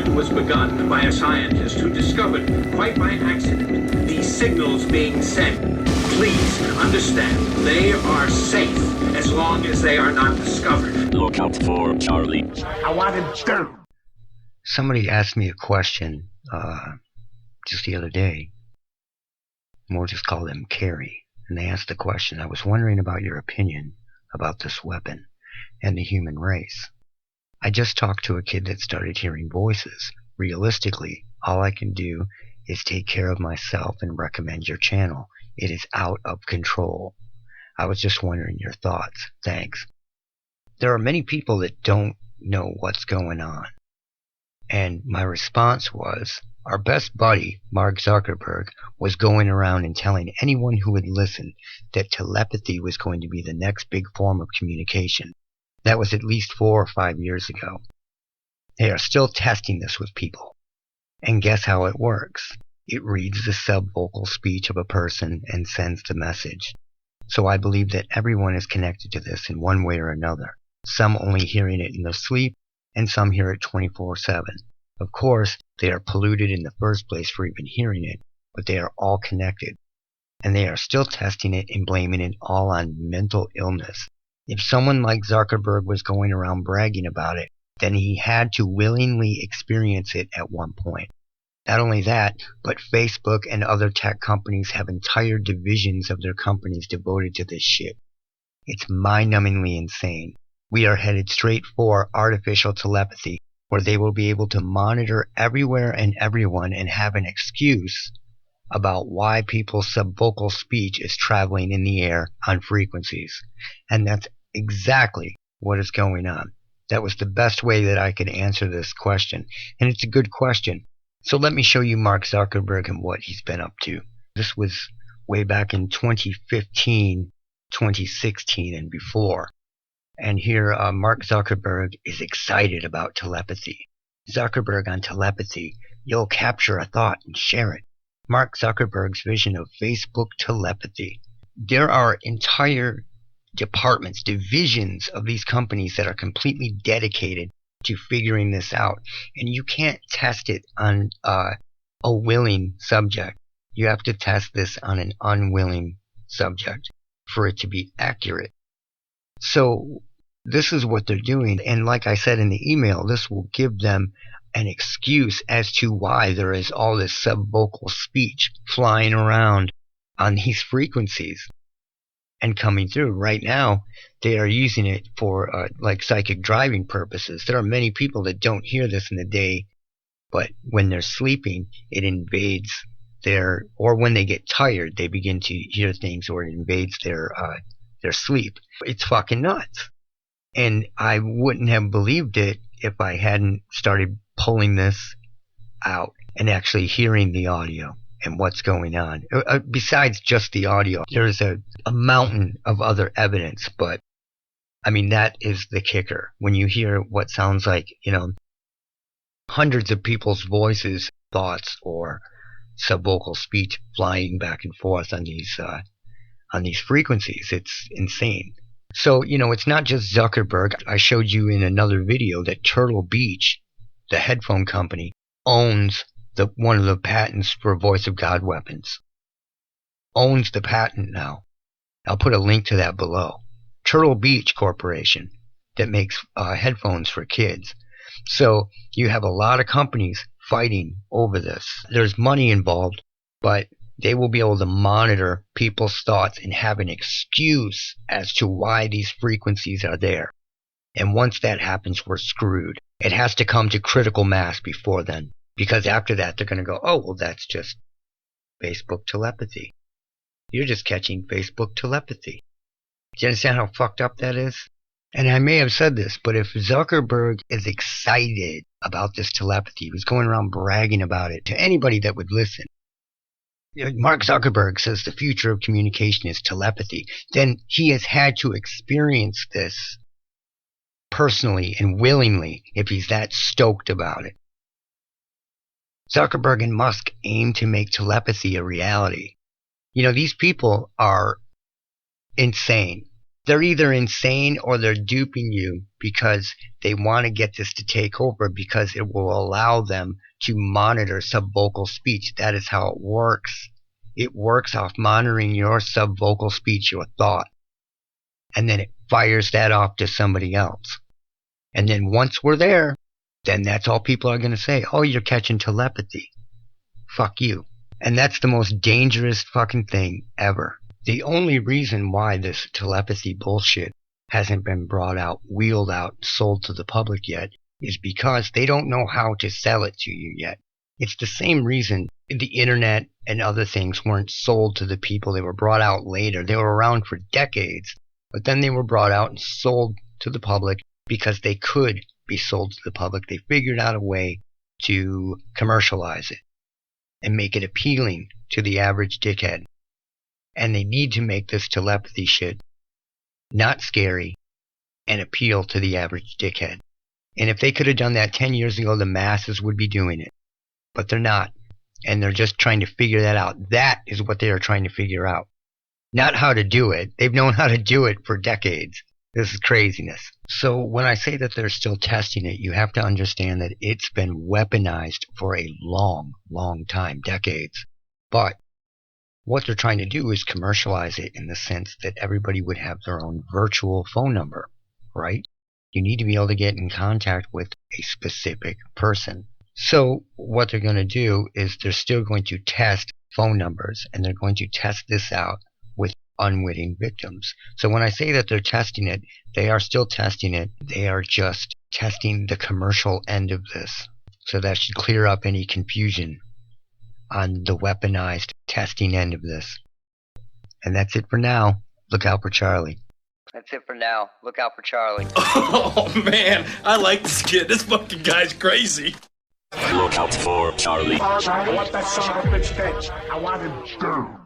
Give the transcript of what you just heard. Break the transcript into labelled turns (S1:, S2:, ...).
S1: experiment was begun by a scientist who discovered, quite by accident, these signals being sent. Please understand, they are safe as long as they are not discovered.
S2: Lookoutfa Charlie.
S3: I want him down.
S4: Somebody asked me a question just the other day. We'll just call them Carrie. And they asked the question, I was wondering about your opinion about this weapon and the human race. I just talked to a kid that started hearing voices. Realistically, all I can do is take care of myself and recommend your channel. It is out of control. I was just wondering your thoughts. Thanks. There are many people that don't know what's going on. And my response was, our best buddy, Mark Zuckerberg, was going around and telling anyone who would listen that telepathy was going to be the next big form of communication. That was at least 4 or 5 years ago. They are still testing this with people. And guess how it works? It reads the subvocal speech of a person and sends the message. So I believe that everyone is connected to this in one way or another. Some only hearing it in their sleep, and some hear it 24/7. Of course, they are polluted in the first place for even hearing it, but they are all connected. And they are still testing it and blaming it all on mental illness. If someone like Zuckerberg was going around bragging about it, then he had to willingly experience it at one point. Not only that, but Facebook and other tech companies have entire divisions of their companies devoted to this shit. It's mind-numbingly insane. We are headed straight for artificial telepathy, where they will be able to monitor everywhere and everyone and have an excuse about why people's subvocal speech is traveling in the air on frequencies. And that's exactly what is going on. That was the best way that I could answer this question. And it's a good question. So let me show you Mark Zuckerberg and what he's been up to. This was way back in 2015, 2016, and before. And here Mark Zuckerberg is excited about telepathy. Zuckerberg on telepathy. You'll capture a thought and share it. Mark Zuckerberg's vision of Facebook telepathy. There are entire departments, divisions of these companies that are completely dedicated to figuring this out. And you can't test it on a willing subject. You have to test this on an unwilling subject for it to be accurate. So this is what they're doing. And like I said in the email, this will give them an excuse as to why there is all this subvocal speech flying around on these frequencies and coming through. Right now, they are using it for like psychic driving purposes. There are many people that don't hear this in the day, but when they're sleeping, it invades their, or when they get tired, they begin to hear things, or it invades their sleep. It's fucking nuts. And I wouldn't have believed it if I hadn't started pulling this out and actually hearing the audio and what's going on. Besides just the audio, there's a mountain of other evidence, but I mean, that is the kicker. When you hear what sounds like, hundreds of people's voices, thoughts, or subvocal speech flying back and forth on these frequencies, it's insane. So, it's not just Zuckerberg. I showed you in another video that Turtle Beach, the headphone company, owns one of the patents for Voice of God weapons. Owns the patent now. I'll put a link to that below. Turtle Beach Corporation that makes headphones for kids. So you have a lot of companies fighting over this. There's money involved, but they will be able to monitor people's thoughts and have an excuse as to why these frequencies are there. And once that happens, we're screwed. It has to come to critical mass before then. Because after that, they're going to go, oh, well, that's just Facebook telepathy. You're just catching Facebook telepathy. Do you understand how fucked up that is? And I may have said this, but if Zuckerberg is excited about this telepathy, he was going around bragging about it to anybody that would listen. Mark Zuckerberg says the future of communication is telepathy. Then he has had to experience this personally and willingly if he's that stoked about it. Zuckerberg and Musk aim to make telepathy a reality. These people are insane. They're either insane or they're duping you because they want to get this to take over because it will allow them to monitor subvocal speech. That is how it works. It works off monitoring your subvocal speech, your thought. And then it fires that off to somebody else. And then once we're there, then that's all people are going to say. Oh, you're catching telepathy. Fuck you. And that's the most dangerous fucking thing ever. The only reason why this telepathy bullshit hasn't been brought out, wheeled out, sold to the public yet is because they don't know how to sell it to you yet. It's the same reason the internet and other things weren't sold to the people. They were brought out later. They were around for decades, but then they were brought out and sold to the public because they could be sold to the public. They figured out a way to commercialize it and make it appealing to the average dickhead. And they need to make this telepathy shit not scary and appeal to the average dickhead. And if they could have done that 10 years ago, the masses would be doing it. But they're not. And they're just trying to figure that out. That is what they are trying to figure out. Not how to do it. They've known how to do it for decades. This is craziness. So when I say that they're still testing it, you have to understand that it's been weaponized for a long, long time, decades. But what they're trying to do is commercialize it in the sense that everybody would have their own virtual phone number, right? You need to be able to get in contact with a specific person. So what they're going to do is they're still going to test phone numbers, and they're going to test this out with unwitting victims. So when I say that they're testing it, they are still testing it. They are just testing the commercial end of this. So that should clear up any confusion on the weaponized testing end of this. And that's it for now. Look out for Charlie. That's it for now. Look out for Charlie.
S3: Oh man, I like this kid. This fucking guy's crazy.
S2: Look out for Charlie.
S5: I want that son of a bitch dead. I want him dead.